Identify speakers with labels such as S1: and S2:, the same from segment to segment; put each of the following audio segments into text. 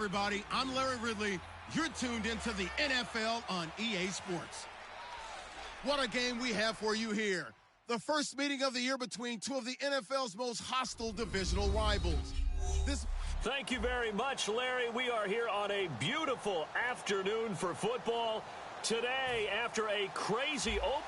S1: everybody. I'm Larry Ridley. You're tuned into the NFL on EA Sports. What a game we have for you here. The first meeting of the year between two of the NFL's most hostile divisional rivals.
S2: Thank you very much, Larry. We are here on a beautiful afternoon for football. Today, after a crazy opening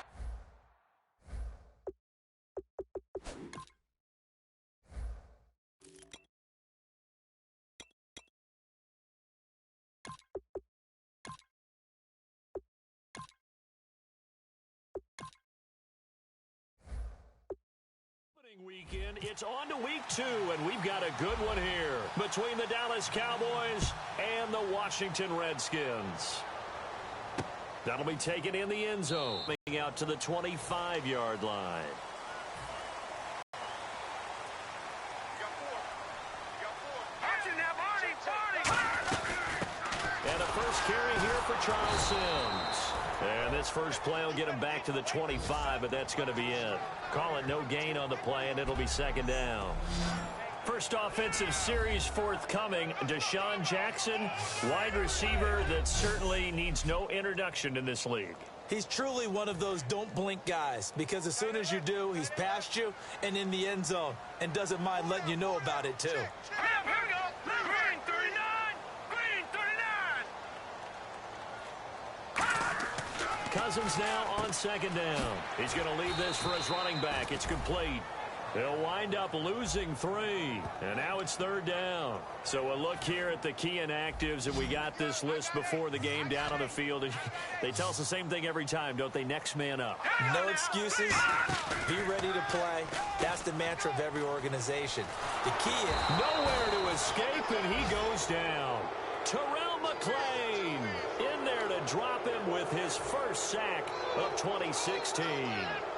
S2: weekend, it's on to week 2, and we've got a good one here between the Dallas Cowboys and the Washington Redskins. That'll be taken in the end zone, making out to the 25-yard line. And a first carry here for Charles Sims. And this first play will get him back to the 25, but that's going to be it. Call it no gain on the play, and it'll be second down. First offensive series forthcoming. Deshaun Jackson, wide receiver that certainly needs no introduction in this league.
S3: He's truly one of those don't blink guys, because as soon as you do, he's past you and in the end zone and doesn't mind letting you know about it too.
S4: Here we go. Green 39. Green 39.
S2: Cousins now on second down. He's going to leave this for his running back. It's complete. They'll wind up losing 3, and now it's third down. So a look here at the key inactives, and we got this list before the game down on the field. They tell us the same thing every time, don't they? Next man up.
S3: No excuses. Be ready to play. That's the mantra of every organization. The key is
S2: nowhere to escape, and he goes down. Terrell McClain in there to drop him with his first sack of 2016.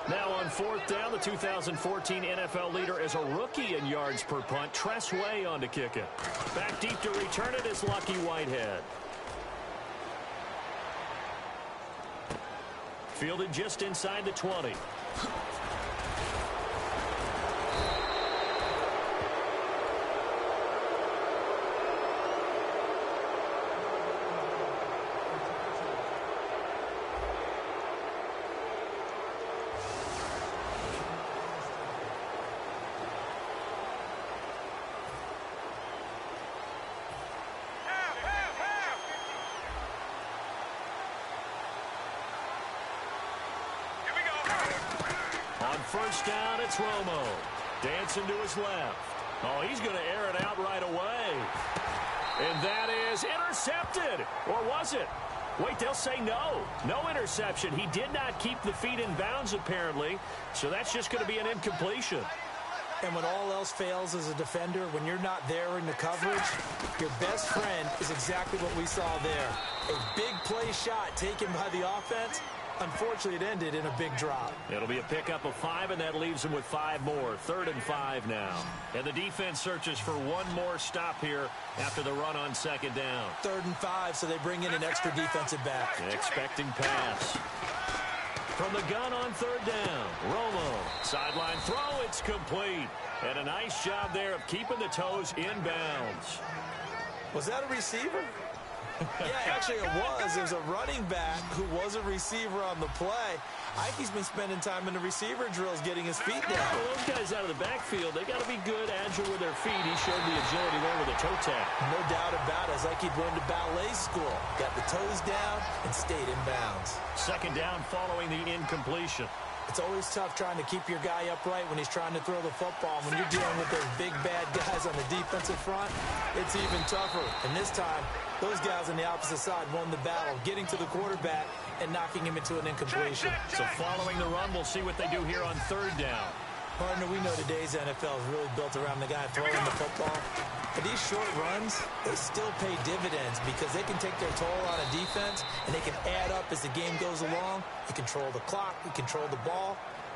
S2: Now on fourth down, the 2014 NFL leader is a rookie in yards per punt. Tress Way on to kick it. Back deep to return it is Lucky Whitehead. Fielded just inside the 20. First down, it's Romo. Dancing to his left. Oh, he's going to air it out right away. And that is intercepted. Or was it? Wait, they'll say no. No interception. He did not keep the feet in bounds, apparently. So that's just going to be an incompletion.
S3: And when all else fails as a defender, when you're not there in the coverage, your best friend is exactly what we saw there. A big play shot taken by the offense. Unfortunately, it ended in a big drop.
S2: It'll be a pickup of 5, and that leaves them with 5 more. 3rd and 5 now. And the defense searches for one more stop here after the run on second down.
S3: 3rd and 5, so they bring in an extra defensive back.
S2: An expecting pass. From the gun on 3rd down, Romo. Sideline throw, it's complete. And a nice job there of keeping the toes in bounds.
S3: Was that a receiver? Yeah, actually it was. It was a running back who was a receiver on the play. Ikey's been spending time in the receiver drills getting his feet down.
S2: Well, those guys out of the backfield, they got to be good, agile with their feet. He showed the agility there with a toe tap.
S3: No doubt about it. It's like he'd went to ballet school. Got the toes down and stayed in bounds.
S2: Second down following the incompletion.
S3: It's always tough trying to keep your guy upright when he's trying to throw the football. When you're dealing with those big, bad guys on the defensive front, it's even tougher. And this time, those guys on the opposite side won the battle, getting to the quarterback and knocking him into an incompletion.
S2: So following the run, we'll see what they do here on 3rd down.
S3: Partner, we know today's NFL is really built around the guy throwing the football. But these short runs, they still pay dividends because they can take their toll on a defense and they can add up as the game goes along. You control the clock, you control the ball,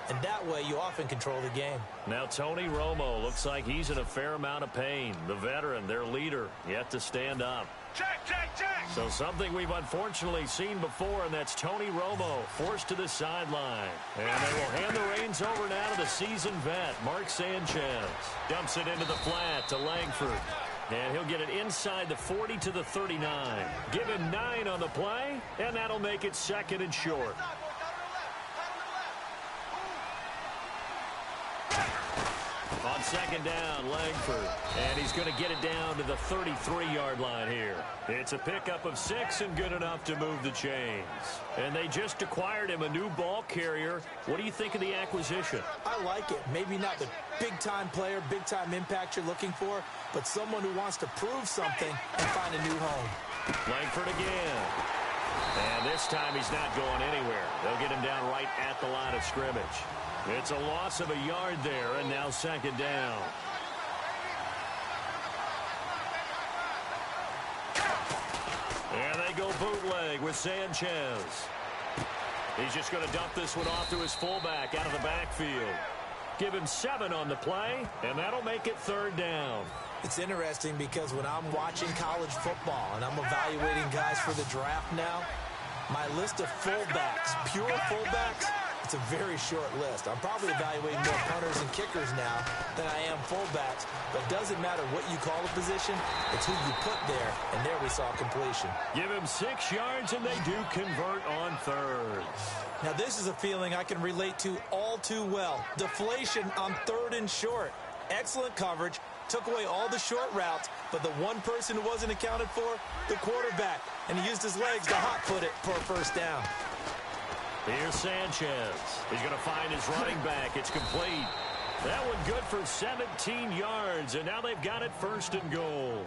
S3: and that way you often control the game.
S2: Now Tony Romo looks like he's in a fair amount of pain. The veteran, their leader, yet to stand up.
S4: Check, check, check.
S2: So something we've unfortunately seen before, and that's Tony Romo forced to the sideline. And they will hand the reins over now to the seasoned vet, Mark Sanchez. Dumps it into the flat to Langford. And he'll get it inside the 40 to the 39. Give him 9 on the play, and that'll make it 2nd and short. On 2nd down, Langford. And he's going to get it down to the 33-yard line here. It's a pickup of 6 and good enough to move the chains. And they just acquired him a new ball carrier. What do you think of the acquisition?
S3: I like it. Maybe not the big-time player, big-time impact you're looking for, but someone who wants to prove something and find a new home.
S2: Langford again. And this time he's not going anywhere. They'll get him down right at the line of scrimmage. It's a loss of a yard there, and now 2nd down. And they go bootleg with Sanchez. He's just going to dump this one off to his fullback out of the backfield. Give him 7 on the play, and that'll make it 3rd down.
S3: It's interesting because when I'm watching college football and I'm evaluating guys for the draft now, my list of fullbacks, pure fullbacks, it's a very short list. I'm probably evaluating more punters and kickers now than I am fullbacks, but it doesn't matter what you call a position, it's who you put there, and there we saw completion.
S2: Give him 6 yards, and they do convert on 3rd.
S3: Now this is a feeling I can relate to all too well. Deflation on 3rd and short. Excellent coverage, took away all the short routes, but the one person who wasn't accounted for, the quarterback, and he used his legs to hot-foot it for a 1st down.
S2: Here's Sanchez. He's going to find his running back. It's complete. That one good for 17 yards, and now they've got it 1st and goal.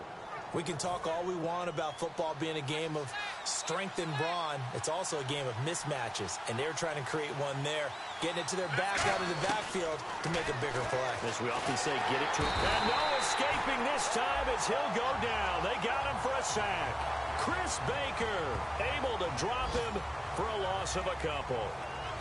S3: We can talk all we want about football being a game of strength and brawn. It's also a game of mismatches, and they're trying to create one there, getting it to their back out of the backfield to make a bigger play.
S2: As we often say, get it to him. And no escaping this time as he'll go down. They got him for a sack. Chris Baker able to drop him for a loss of a couple.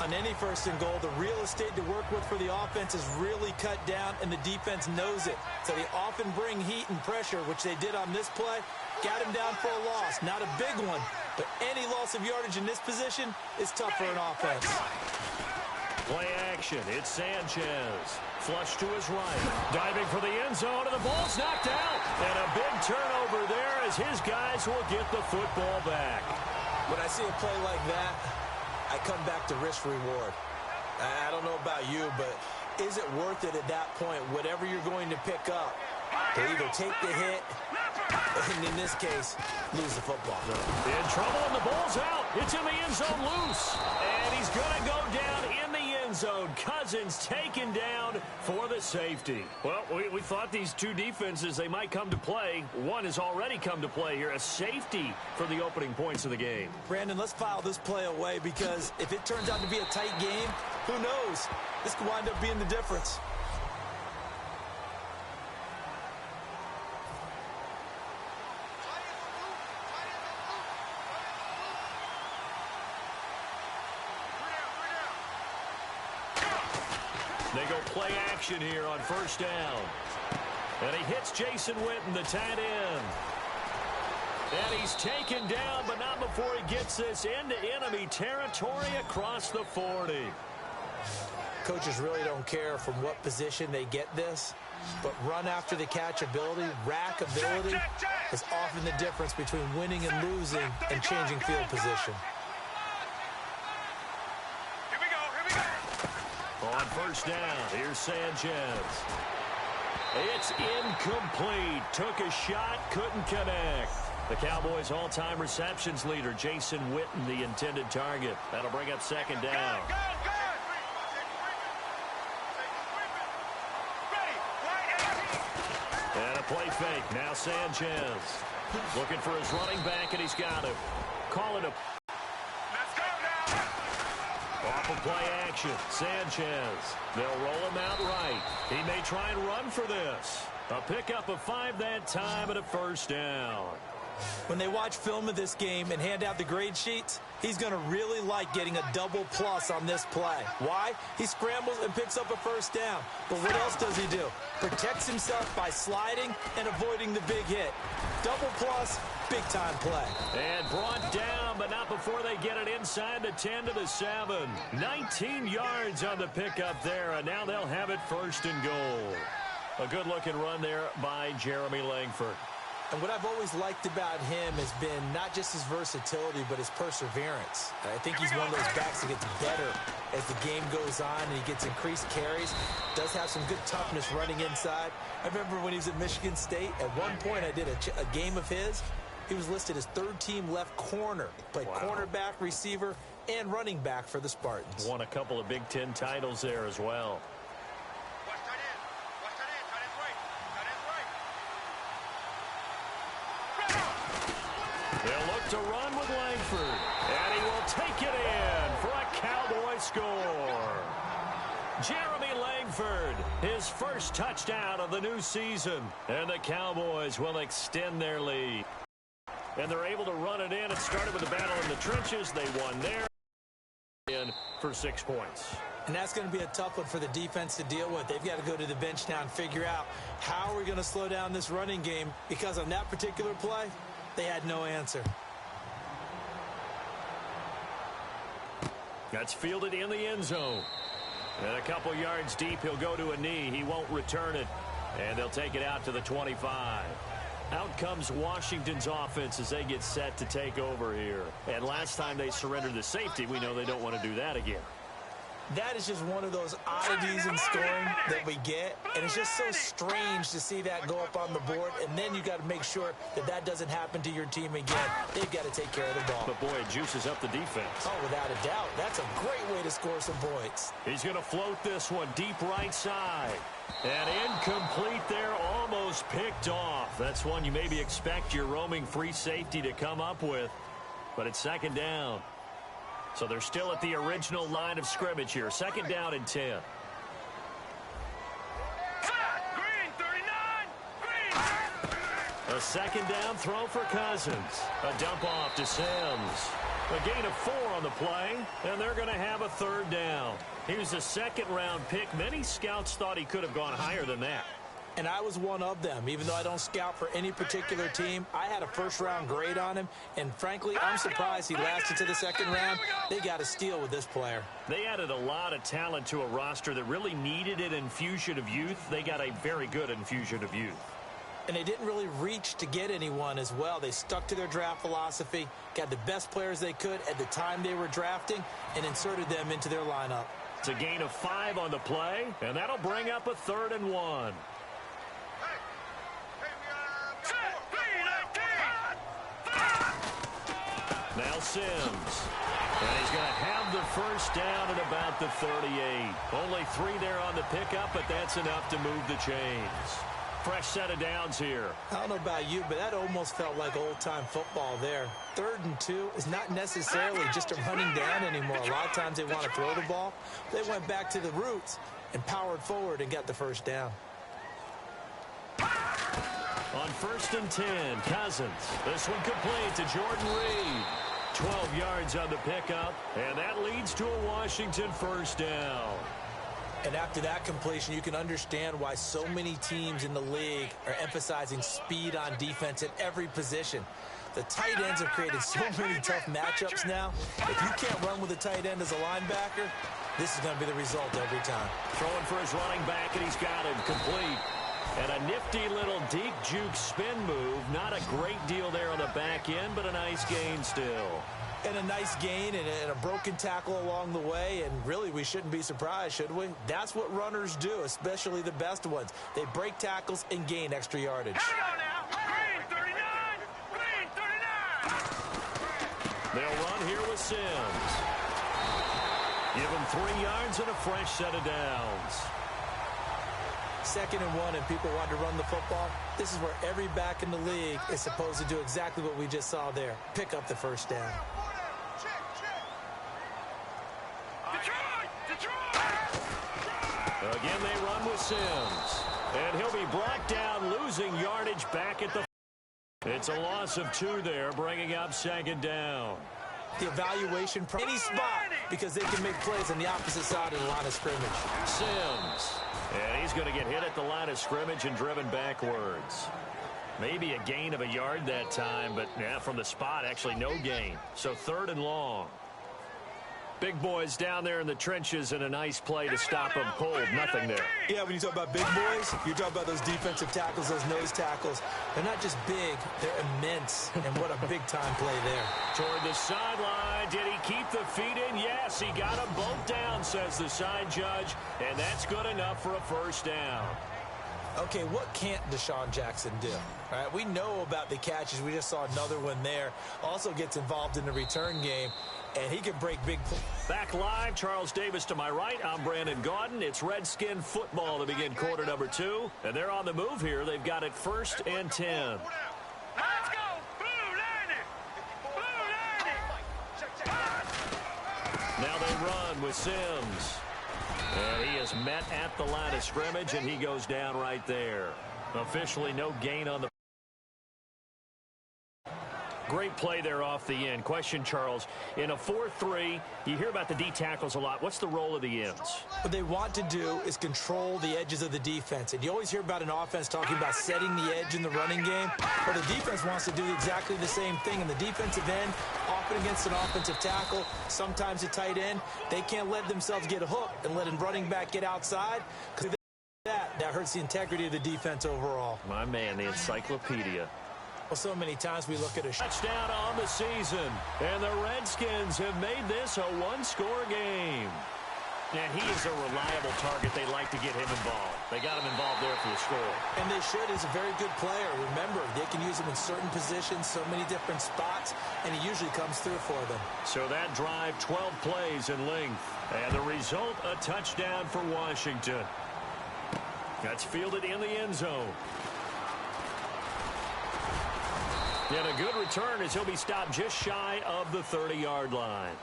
S3: On any 1st and goal, the real estate to work with for the offense is really cut down, and the defense knows it. So they often bring heat and pressure, which they did on this play. Got him down for a loss. Not a big one, but any loss of yardage in this position is tough for an offense.
S2: Play action. It's Sanchez. Flush to his right. Diving for the end zone, and the ball's knocked out. And a big turnover there as his guys will get the football back.
S3: When I see a play like that, I come back to risk-reward. I don't know about you, but is it worth it at that point, whatever you're going to pick up, to either take the hit, and in this case, lose the football?
S2: In trouble, and the ball's out. It's in the end zone loose. And he's going to go down in the end zone. Cousins taken down for the safety. Well, we thought these two defenses, they might come to play. One has already come to play here, a safety for the opening points of the game.
S3: Brandon, let's file this play away because if it turns out to be a tight game, who knows? This could wind up being the difference.
S2: They go play action here on 1st down. And he hits Jason Witten, the tight end. And he's taken down, but not before he gets this into enemy territory across the 40.
S3: Coaches really don't care from what position they get this, but run after the catch ability, rack ability is often the difference between winning and losing and changing field position.
S2: On 1st down, here's Sanchez. It's incomplete. Took a shot, couldn't connect. The Cowboys' all-time receptions leader, Jason Witten, the intended target. That'll bring up 2nd down. And a play fake. Now Sanchez. Looking for his running back, and he's got him. Calling him. Off of play action, Sanchez. They'll roll him out right. He may try and run for this. A pickup of 5 that time and a 1st down.
S3: When they watch film of this game and hand out the grade sheets, he's going to really like getting a double plus on this play. Why? He scrambles and picks up a 1st down. But what else does he do? Protects himself by sliding and avoiding the big hit. Double plus, big-time play.
S2: And brought down, but not before they get it inside the 10 to the 7. 19 yards on the pickup there, and now they'll have it 1st and goal. A good-looking run there by Jeremy Langford.
S3: And what I've always liked about him has been not just his versatility, but his perseverance. I think he's one of those backs that gets better as the game goes on and he gets increased carries. Does have some good toughness running inside. I remember when he was at Michigan State, at one point I did a game of his. He was listed as third-team left corner. Played cornerback, receiver, and running back for the Spartans.
S2: Won a couple of Big Ten titles there as well. They'll look to run with Langford, and he will take it in for a Cowboy score. Jeremy Langford, his first touchdown of the new season, and the Cowboys will extend their lead. And they're able to run it in. It started with a battle in the trenches. They won there in for 6 points.
S3: And that's going to be a tough one for the defense to deal with. They've got to go to the bench now and figure out how are we going to slow down this running game, because on that particular play, they had no answer.
S2: That's fielded in the end zone. And a couple yards deep, he'll go to a knee. He won't return it. And they'll take it out to the 25. Out comes Washington's offense as they get set to take over here. And last time they surrendered the safety, we know they don't want to do that again.
S3: That is just one of those oddities in scoring that we get, and it's just so strange to see that go up on the board, and then you got to make sure that that doesn't happen to your team again. They've got to take care of the ball.
S2: But, boy, it juices up the defense.
S3: Oh, without a doubt. That's a great way to score some points.
S2: He's going to float this one deep right side. And incomplete there, almost picked off. That's one you maybe expect your roaming free safety to come up with, but it's second down. So they're still at the original line of scrimmage here. Second down and 10.
S4: Green, 39. Green.
S2: A second down throw for Cousins. A dump off to Sims. A gain of 4 on the play, and they're going to have a third down. He was a second-round pick. Many scouts thought he could have gone higher than that.
S3: And I was one of them. Even though I don't scout for any particular team, I had a first-round grade on him. And frankly, I'm surprised he lasted to the second round. They got a steal with this player.
S2: They added a lot of talent to a roster that really needed an infusion of youth. They got a very good infusion of youth.
S3: And they didn't really reach to get anyone as well. They stuck to their draft philosophy, got the best players they could at the time they were drafting, and inserted them into their lineup.
S2: It's a gain of 5 on the play, and that'll bring up a 3rd and 1. Now Sims. And he's going to have the first down at about the 38. Only 3 there on the pickup, but that's enough to move the chains. Fresh set of downs here.
S3: I don't know about you, but that almost felt like old-time football there. 3rd and 2 is not necessarily just a running down anymore. A lot of times they want to throw the ball. They went back to the roots and powered forward and got the first down.
S2: On 1st and 10, Cousins. This one complete to Jordan Reed. 12 yards on the pickup, and that leads to a Washington first down.
S3: And after that completion, you can understand why so many teams in the league are emphasizing speed on defense at every position. The tight ends have created so many tough matchups now. If you can't run with a tight end as a linebacker, this is going to be the result every time.
S2: Throwing for his running back, and he's got him complete. And a nifty little deep juke spin move. Not a great deal there on the back end, but a nice gain still.
S3: And a nice gain and a broken tackle along the way. And really, we shouldn't be surprised, should we? That's what runners do, especially the best ones. They break tackles and gain extra yardage.
S4: Green, 39. Green, 39.
S2: They'll run here with Sims. Give him 3 yards and a fresh set of downs.
S3: 2nd and 1, and people want to run the football. This is where every back in the league is supposed to do exactly what we just saw there. Pick up the first down.
S2: Again, they run with Sims. And he'll be brought down, losing yardage back at the... It's a loss of 2 there, bringing up 2nd down.
S3: The evaluation, any spot, because they can make plays on the opposite side of the line of scrimmage.
S2: Sims. And he's going to get hit at the line of scrimmage and driven backwards. Maybe a gain of a yard that time, but yeah, from the spot, actually no gain. So 3rd and long. Big boys down there in the trenches, and a nice play to stop them cold. Nothing there.
S3: Yeah, when you talk about big boys, you're talking about those defensive tackles, those nose tackles. They're not just big, they're immense. And what a big-time play there.
S2: Toward the sideline. Did he keep the feet in? Yes, he got them both down, says the side judge. And that's good enough for a first down.
S3: Okay, what can't Deshaun Jackson do? All right, we know about the catches. We just saw another one there. Also gets involved in the return game, and he can break big plays.
S2: Back live, Charles Davis to my right. I'm Brandon Gaudin. It's Redskin football to begin quarter number 2. And they're on the move here. They've got it 1st and 10.
S4: Let's go. Blue Lightning.
S2: Now they run with Sims. And he is met at the line of scrimmage, and he goes down right there. Officially no gain on the... Great play there off the end. Question, Charles, in a 4-3, you hear about the D tackles a lot. What's the role of the ends?
S3: What they want to do is control the edges of the defense. And you always hear about an offense talking about setting the edge in the running game. But the defense wants to do exactly the same thing. And the defensive end, often against an offensive tackle, sometimes a tight end, they can't let themselves get a hook and let a running back get outside, because that hurts the integrity of the defense overall.
S2: My man, the encyclopedia.
S3: Well, so many times we look at a
S2: touchdown on the season, and the Redskins have made this a one-score game. And he is a reliable target. They like to get him involved. They got him involved there for the score.
S3: And they should. He's a very good player. Remember, they can use him in certain positions, so many different spots, and he usually comes through for them.
S2: So that drive, 12 plays in length. And the result, a touchdown for Washington. That's fielded in the end zone. And a good return as he'll be stopped just shy of the 30-yard line.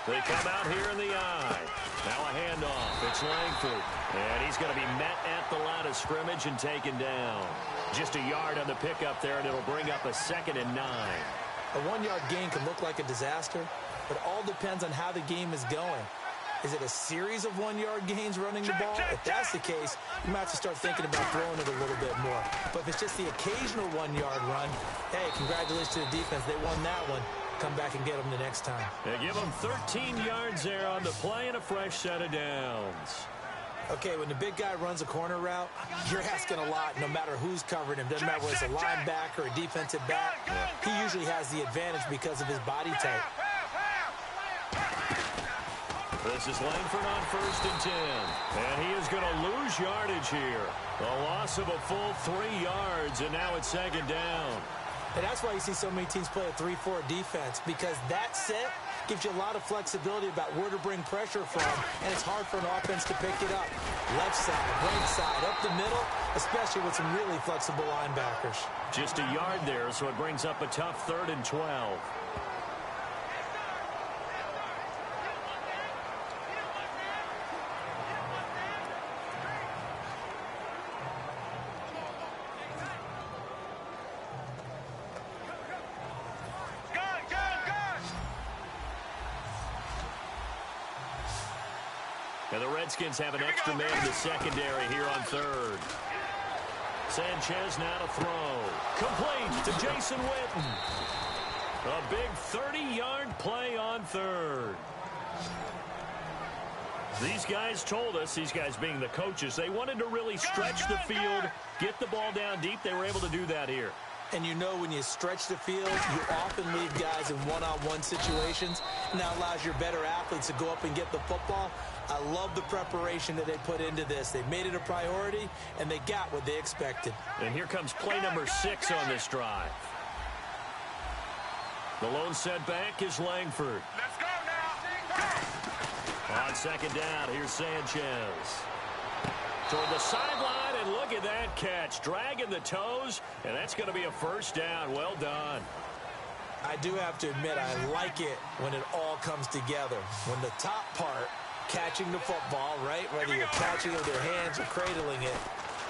S2: They come out here in the eye. Now a handoff. It's Langford. And he's going to be met at the line of scrimmage and taken down. Just a yard on the pickup there, and it'll bring up a 2nd and 9.
S3: A 1-yard gain can look like a disaster, but all depends on how the game is going. Is it a series of 1-yard gains running the ball? If that's the case, you might have to start thinking about throwing it a little bit more. But if it's just the occasional 1-yard run, hey, congratulations to the defense. They won that one. Come back and get them the next time.
S2: They give them 13 yards there on the play and a fresh set of downs.
S3: Okay, when the big guy runs a corner route, you're asking a lot no matter who's covering him. Doesn't matter whether it's a linebacker or a defensive back. He usually has the advantage because of his body type.
S2: This is Langford on 1st and 10. And he is going to lose yardage here. A loss of a full 3 yards, and now it's 2nd down.
S3: And that's why you see so many teams play a 3-4 defense, because that set gives you a lot of flexibility about where to bring pressure from, and it's hard for an offense to pick it up. Left side, right side, up the middle, especially with some really flexible linebackers.
S2: Just a yard there, so it brings up a tough 3rd and 12. And the Redskins have an extra man in the secondary here on 3rd. Sanchez now to throw. Complete to Jason Witten. A big 30-yard play on 3rd. These guys told us, these guys being the coaches, they wanted to really stretch the field, get the ball down deep. They were able to do that here.
S3: And you know when you stretch the field, you often leave guys in one-on-one situations, and that allows your better athletes to go up and get the football. I love the preparation that they put into this. They made it a priority, and they got what they expected.
S2: And here comes play number 6 on this drive. The lone setback is Langford.
S4: Let's go now.
S2: On 2nd down, here's Sanchez. Toward the sideline, and look at that catch. Dragging the toes, and that's going to be a 1st down. Well done.
S3: I do have to admit, I like it when it all comes together. When the top part, catching the football, right, whether you're catching it with your hands or cradling it,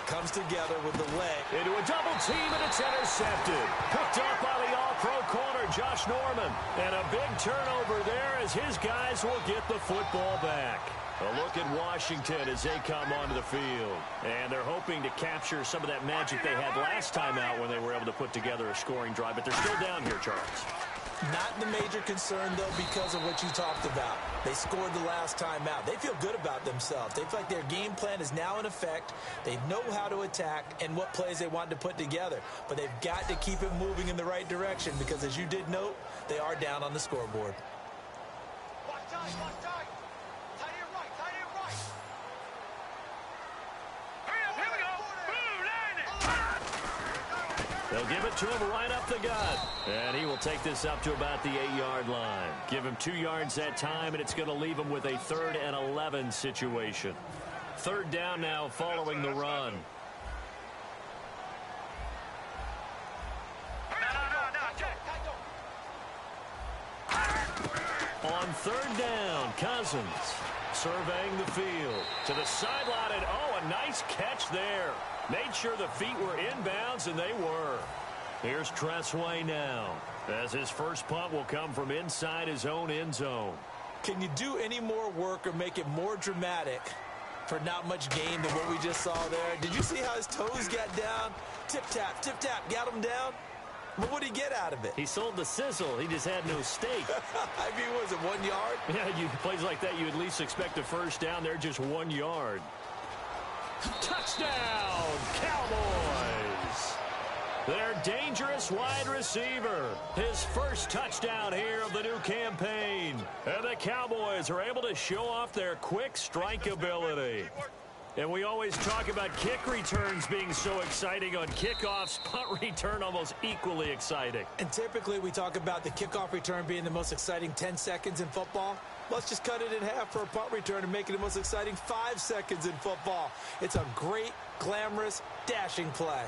S3: comes together with the leg.
S2: Into a double team, and it's intercepted. Picked up by the all-pro corner, Josh Norman. And a big turnover there as his guys will get the football back. A look at Washington as they come onto the field. And they're hoping to capture some of that magic they had last time out when they were able to put together a scoring drive. But they're still down here, Charles.
S3: Not the major concern, though, because of what you talked about. They scored the last time out. They feel good about themselves. They feel like their game plan is now in effect. They know how to attack and what plays they want to put together. But they've got to keep it moving in the right direction because, as you did note, they are down on the scoreboard.
S4: Watch tight, watch tight. Tight end right, tight end right. Hurry up, here we go. Boom, land it.
S2: They'll give it to him right up the gut. And he will take this up to about the 8-yard line. Give him 2 yards that time, and it's going to leave him with a 3rd and 11 situation. 3rd down now following the run. On 3rd down, Cousins surveying the field to the sideline, and a nice catch there. Made sure the feet were inbounds, and they were. Here's Tressway now, as his first punt will come from inside his own end zone.
S3: Can you do any more work or make it more dramatic for not much gain than what we just saw there? Did you see how his toes got down? Tip-tap, got him down. But what did he get out of it?
S2: He sold the sizzle. He just had no steak.
S3: I mean, was it 1 yard?
S2: Yeah, plays like that, you at least expect a first down. They're just 1 yard. Touchdown, Cowboys! Their dangerous wide receiver. His first touchdown here of the new campaign. And the Cowboys are able to show off their quick strike ability. And we always talk about kick returns being so exciting on kickoffs. Punt return almost equally exciting.
S3: And typically we talk about the kickoff return being the most exciting 10 seconds in football. Let's just cut it in half for a punt return and make it the most exciting 5 seconds in football. It's a great, glamorous, dashing play.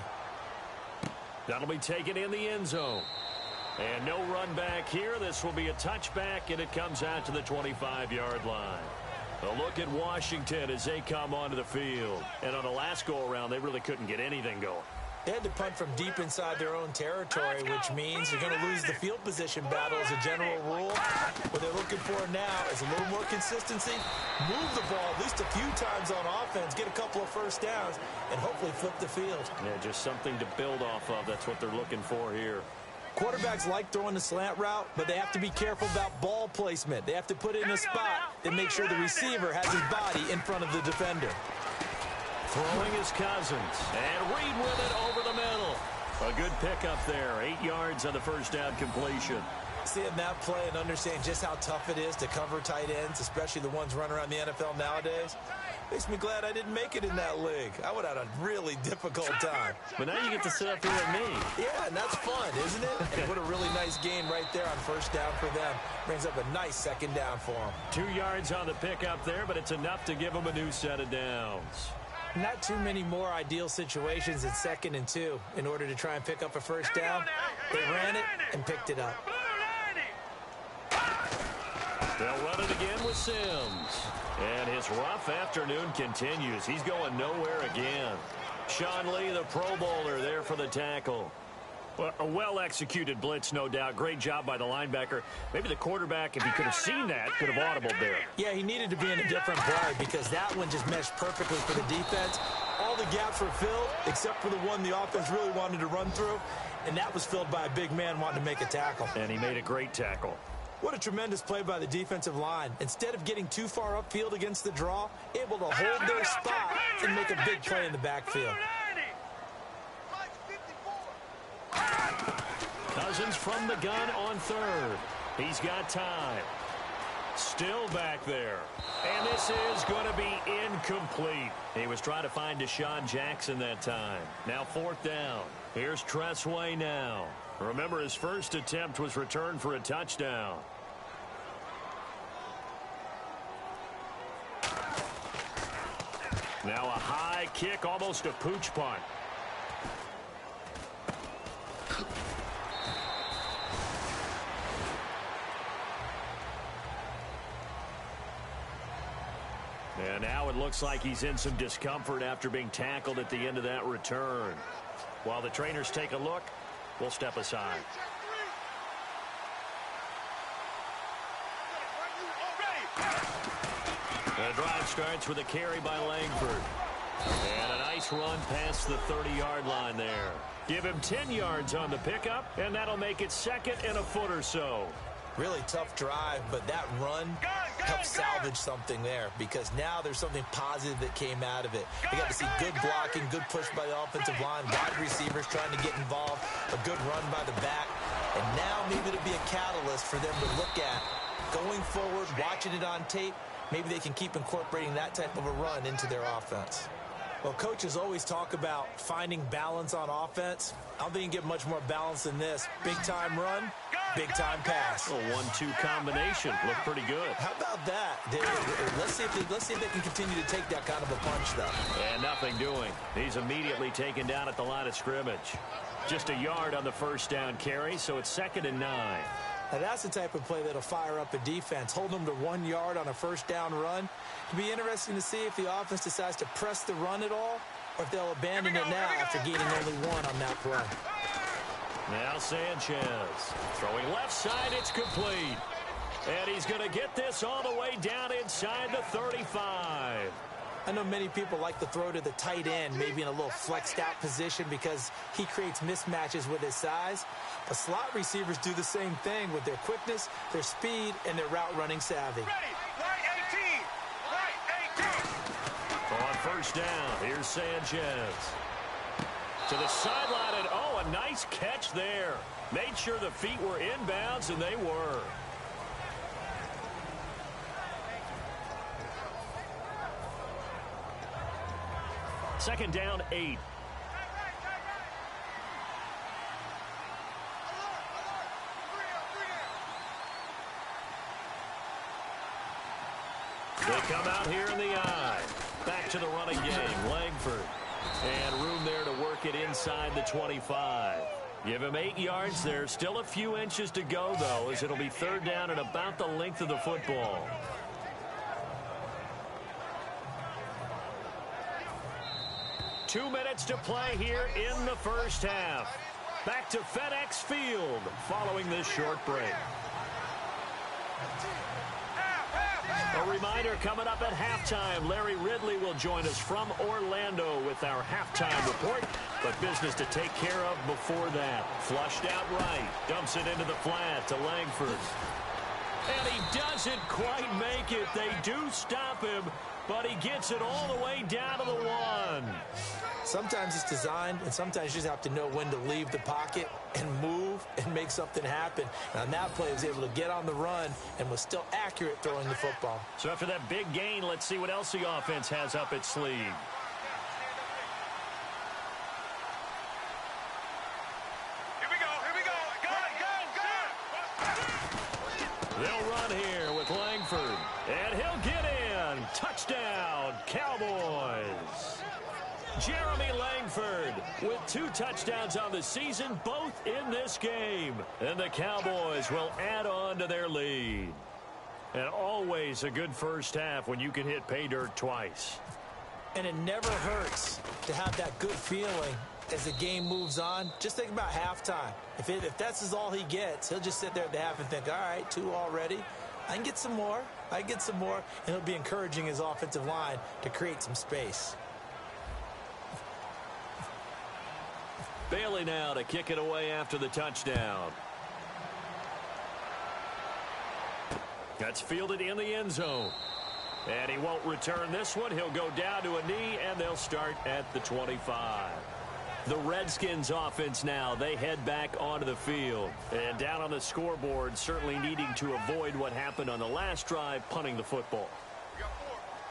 S2: That'll be taken in the end zone. And no run back here. This will be a touchback, and it comes out to the 25-yard line. A look at Washington as they come onto the field. And on the last go-around, they really couldn't get anything going.
S3: They had to punt from deep inside their own territory, which means they're going to lose the field position battle as a general rule. What they're looking for now is a little more consistency, move the ball at least a few times on offense, get a couple of first downs, and hopefully flip the field.
S2: Yeah, just something to build off of. That's what they're looking for here.
S3: Quarterbacks like throwing the slant route, but they have to be careful about ball placement. They have to put it in a spot that makes sure the receiver has his body in front of the defender.
S2: Throwing is Cousins, and Reed with it over the middle. A good pickup there, 8 yards on the first down completion.
S3: Seeing that play and understanding just how tough it is to cover tight ends, especially the ones running around the NFL nowadays, makes me glad I didn't make it in that league. I would have had a really difficult time.
S2: But now you get to sit up here with me.
S3: Yeah, and that's fun, isn't it? And what a really nice gain right there on first down for them. Brings up a nice second down for them.
S2: 2 yards on the pickup there, but it's enough to give them a new set of downs.
S3: Not too many more ideal situations at 2nd and 2 in order to try and pick up a first down. They ran it and picked it up.
S2: They'll run it again with Sims. And his rough afternoon continues. He's going nowhere again. Sean Lee, the Pro Bowler, there for the tackle. Well, a well-executed blitz, no doubt. Great job by the linebacker. Maybe the quarterback, if he could have seen that, could have audibled there.
S3: Yeah, he needed to be in a different play because that one just meshed perfectly for the defense. All the gaps were filled except for the one the offense really wanted to run through, and that was filled by a big man wanting to make a tackle.
S2: And he made a great tackle.
S3: What a tremendous play by the defensive line. Instead of getting too far upfield against the draw, able to hold their spot and make a big play in the backfield.
S2: Cousins from the gun on 3rd. He's got time. Still back there. And this is going to be incomplete. He was trying to find Deshaun Jackson that time. Now 4th down. Here's Tressway now. Remember, his first attempt was returned for a touchdown. Now a high kick, almost a pooch punt. And now it looks like he's in some discomfort after being tackled at the end of that return. While the trainers take a look, we'll step aside. The drive starts with a carry by Langford. And a nice run past the 30-yard line there. Give him 10 yards on the pickup, and that'll make it second and a foot or so.
S3: Really tough drive, but that run helped salvage something there because now there's something positive that came out of it. They got to see good blocking, good push by the offensive line, wide receivers trying to get involved, a good run by the back, and now maybe it'll be a catalyst for them to look at going forward, watching it on tape. Maybe they can keep incorporating that type of a run into their offense. Well, coaches always talk about finding balance on offense. I don't think you can get much more balance than this. Big-time run, big-time pass.
S2: A 1-2 combination. Looked pretty good.
S3: How about that? Let's see if they can continue to take that kind of a punch, though.
S2: And nothing doing. He's immediately taken down at the line of scrimmage. Just a yard on the first down carry, so it's 2nd and 9.
S3: Now, that's the type of play that'll fire up a defense. Hold them to 1 yard on a first down run. It'll be interesting to see if the offense decides to press the run at all or if they'll abandon it now after gaining only 1 on that play.
S2: Now Sanchez throwing left side. It's complete. And he's going to get this all the way down inside the 35.
S3: I know many people like to throw to the tight end, maybe in a little flexed out position because he creates mismatches with his size. But slot receivers do the same thing with their quickness, their speed, and their route running savvy.
S4: Right 18. Right 18.
S2: On first down, here's Sanchez. To the sideline, and oh, a nice catch there. Made sure the feet were inbounds, and they were. Second down, 8. They come out here in the eye. Back to the running game, Langford. And room there to work it inside the 25. Give him 8 yards there. Still a few inches to go, though, as it'll be third down and about the length of the football. Two minutes to play here in the first half. Back to FedEx Field following this short break. A reminder coming up at halftime. Larry Ridley will join us from Orlando with our halftime report. But business to take care of before that. Flushed out right. Dumps it into the flat to Langford. And he doesn't quite make it. They do stop him, but he gets it all the way down to the 1.
S3: Sometimes it's designed, and sometimes you just have to know when to leave the pocket and move and make something happen. And on that play, he was able to get on the run and was still accurate throwing the football.
S2: So after that big gain, let's see what else the offense has up its sleeve.
S4: Here we go. Go.
S2: They'll run here with Langford, and he'll get in. Touchdown, Cowboys. Jeremy Langford with 2 touchdowns on the season, both in this game. And the Cowboys will add on to their lead. And always a good first half when you can hit pay dirt twice.
S3: And it never hurts to have that good feeling as the game moves on. Just think about halftime. If that's all he gets, he'll just sit there at the half and think, all right, 2 already. I can get some more. And he'll be encouraging his offensive line to create some space.
S2: Bailey now to kick it away after the touchdown. That's fielded in the end zone. And he won't return this one. He'll go down to a knee, and they'll start at the 25. The Redskins offense now, they head back onto the field. And down on the scoreboard, certainly needing to avoid what happened on the last drive, punting the football.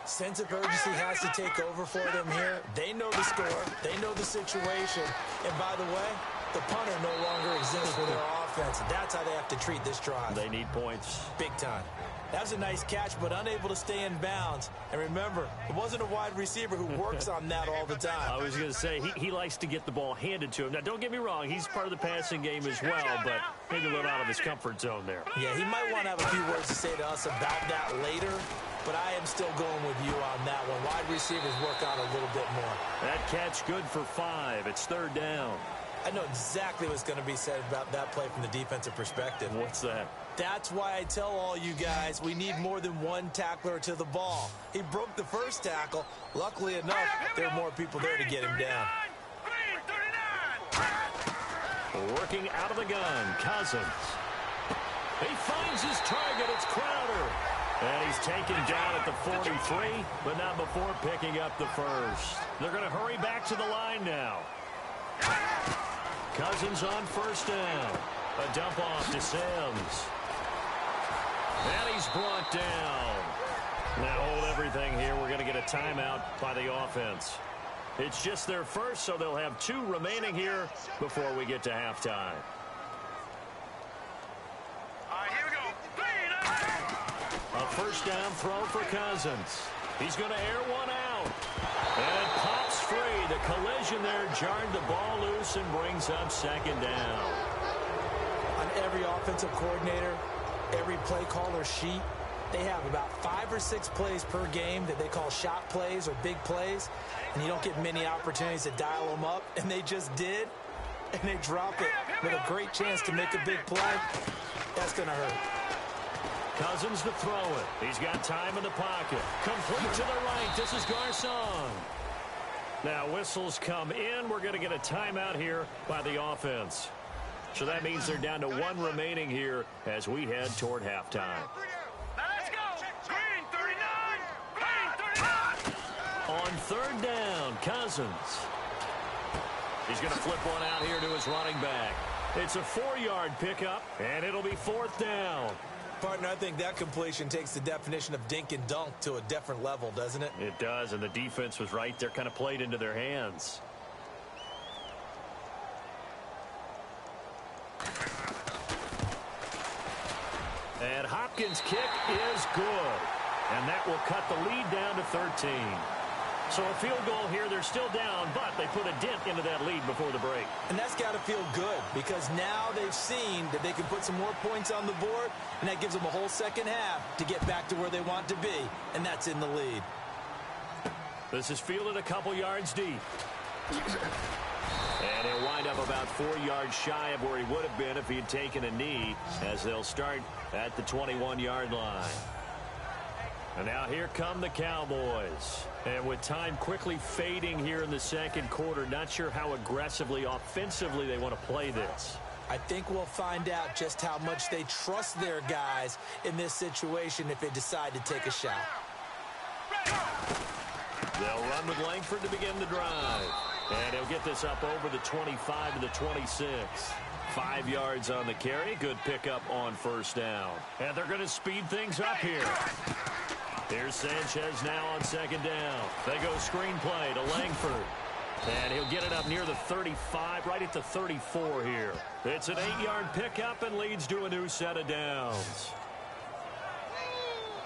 S3: Sense of urgency has to take over for them here. They know the score. They know the situation. And by the way, the punter no longer exists for their offense. That's how they have to treat this drive.
S2: They need points.
S3: Big time. That was a nice catch, but unable to stay in bounds. And remember, it wasn't a wide receiver who works on that all the time.
S2: I was going to say, he likes to get the ball handed to him. Now, don't get me wrong. He's part of the passing game as well, but maybe a little out of his comfort zone there.
S3: Yeah, he might want to have a few words to say to us about that later. but I am still going with you on that one. Wide receivers work on a little bit more.
S2: That catch good for 5. It's 3rd down.
S3: I know exactly what's going to be said about that play from the defensive perspective.
S2: What's that?
S3: That's why I tell all you guys we need more than one tackler to the ball. He broke the first tackle. Luckily enough, there are more people there to get him down.
S2: Working out of the gun, Cousins. He finds his target. It's Crowder. And he's taken down at the 43, but not before picking up the first. They're going to hurry back to the line now. Cousins on 1st down. A dump off to Sims. And he's brought down. Now hold everything here. We're going to get a timeout by the offense. It's just their first, so they'll have 2 remaining here before we get to halftime.
S4: All right, here we go.
S2: A 1st down throw for Cousins. He's going to air one out. And it pops free. The collision there jarred the ball loose and brings up 2nd down.
S3: On every offensive coordinator, every play caller sheet, they have about 5 or 6 plays per game that they call shot plays or big plays, and you don't get many opportunities to dial them up, and they just did, and they drop it with a great chance to make a big play. That's going to hurt.
S2: Cousins to throw it. He's got time in the pocket. Complete to the right. This is Garcon. Now whistles come in. We're going to get a timeout here by the offense. So that means they're down to 1 remaining here as we head toward halftime.
S4: Now let's go. Green 39.
S2: On 3rd down, Cousins. He's going to flip one out here to his running back. It's a 4-yard pickup, and it'll be 4th down.
S3: Partner, I think that completion takes the definition of dink and dunk to a different level, doesn't it?
S2: It does, and the defense was right there, kind of played into their hands. And Hopkins' kick is good. And that will cut the lead down to 13. So a field goal here, they're still down, but they put a dent into that lead before the break.
S3: And that's got to feel good because now they've seen that they can put some more points on the board, and that gives them a whole second half to get back to where they want to be, and that's in the lead.
S2: This is fielded a couple yards deep. And he'll wind up about 4 yards shy of where he would have been if he had taken a knee, as they'll start at the 21-yard line. And now here come the Cowboys. And with time quickly fading here in the 2nd quarter, not sure how aggressively, offensively they want to play this.
S3: I think we'll find out just how much they trust their guys in this situation if they decide to take a shot.
S2: They'll run with Langford to begin the drive. And he'll get this up over the 25 to the 26. 5 yards on the carry. Good pickup on 1st down. And they're going to speed things up here. Here's Sanchez now on 2nd down. They go screenplay to Langford. And he'll get it up near the 35, right at the 34 here. It's an 8-yard pickup and leads to a new set of downs.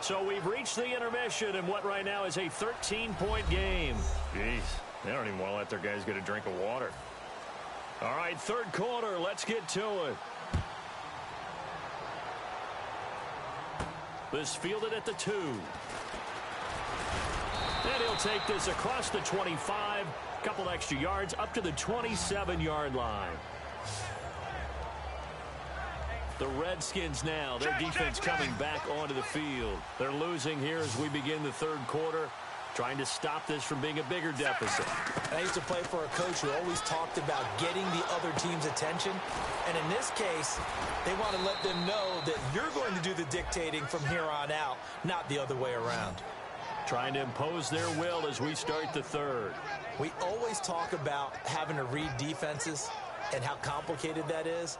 S2: So we've reached the intermission in what right now is a 13-point game. Jeez, they don't even want to let their guys get a drink of water. All right, 3rd quarter, let's get to it. This fielded at the 2. And he'll take this across the 25, a couple extra yards up to the 27-yard line. The Redskins now, their defense coming back onto the field. They're losing here as we begin the 3rd quarter, trying to stop this from being a bigger deficit.
S3: I used to play for a coach who always talked about getting the other team's attention. And in this case, they want to let them know that you're going to do the dictating from here on out, not the other way around.
S2: Trying to impose their will as we start the 3rd.
S3: We always talk about having to read defenses and how complicated that is.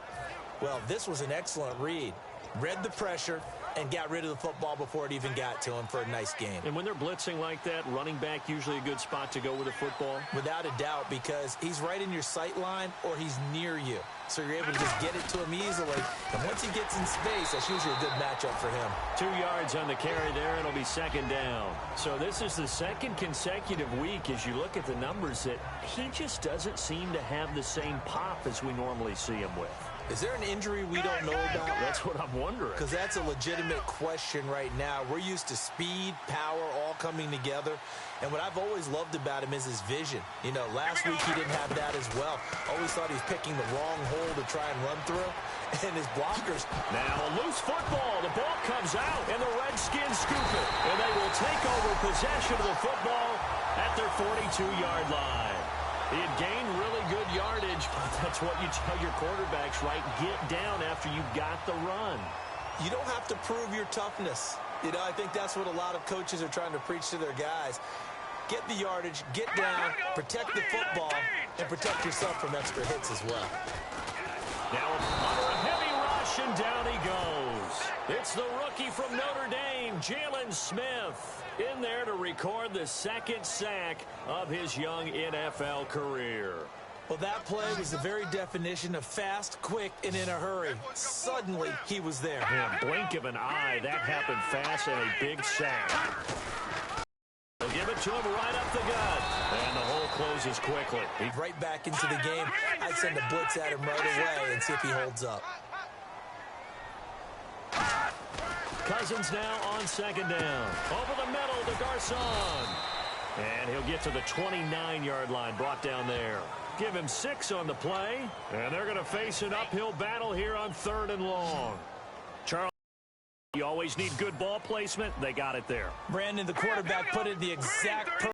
S3: Well, this was an excellent read. Read the pressure and got rid of the football before it even got to him for a nice game.
S2: And when they're blitzing like that, running back usually a good spot to go with the football?
S3: Without a doubt, because he's right in your sight line or he's near you. So you're able to just get it to him easily. And once he gets in space, that's usually a good matchup for him.
S2: 2 yards on the carry there, and it'll be 2nd down. So this is the 2nd consecutive week as you look at the numbers that he just doesn't seem to have the same pop as we normally see him with.
S3: Is there an injury we don't know about?
S2: That's what I'm wondering.
S3: Because that's a legitimate question right now. We're used to speed, power, all coming together. And what I've always loved about him is his vision. You know, last week he didn't have that as well. Always thought he was picking the wrong hole to try and run through. And his blockers.
S2: Now a loose football. The ball comes out, and the Redskins scoop it. And they will take over possession of the football at their 42-yard line. He had gained really good yardage, but that's what you tell your quarterbacks, right? Get down after you got the run.
S3: You don't have to prove your toughness. You know, I think that's what a lot of coaches are trying to preach to their guys. Get the yardage, get down, protect the football, and protect yourself from extra hits as well.
S2: Now under a heavy rush, and down he goes. It's the rookie from Notre Dame, Jalen Smith, in there to record the second sack of his young NFL career.
S3: Well, that play was the very definition of fast, quick, and in a hurry. Suddenly, he was there.
S2: Yeah, blink of an eye, that happened fast, and a big sack. They'll give it to him right up the gut, and the hole closes quickly.
S3: He's right back into the game. I'd send a blitz at him right away and see if he holds up.
S2: Cousins now on second down. Over the middle to Garcon. And he'll get to the 29-yard line, brought down there. Give him 6 on the play. And they're going to face an uphill battle here on 3rd and long. Charles, you always need good ball placement. They got it there.
S3: Brandon, the quarterback, put in the exact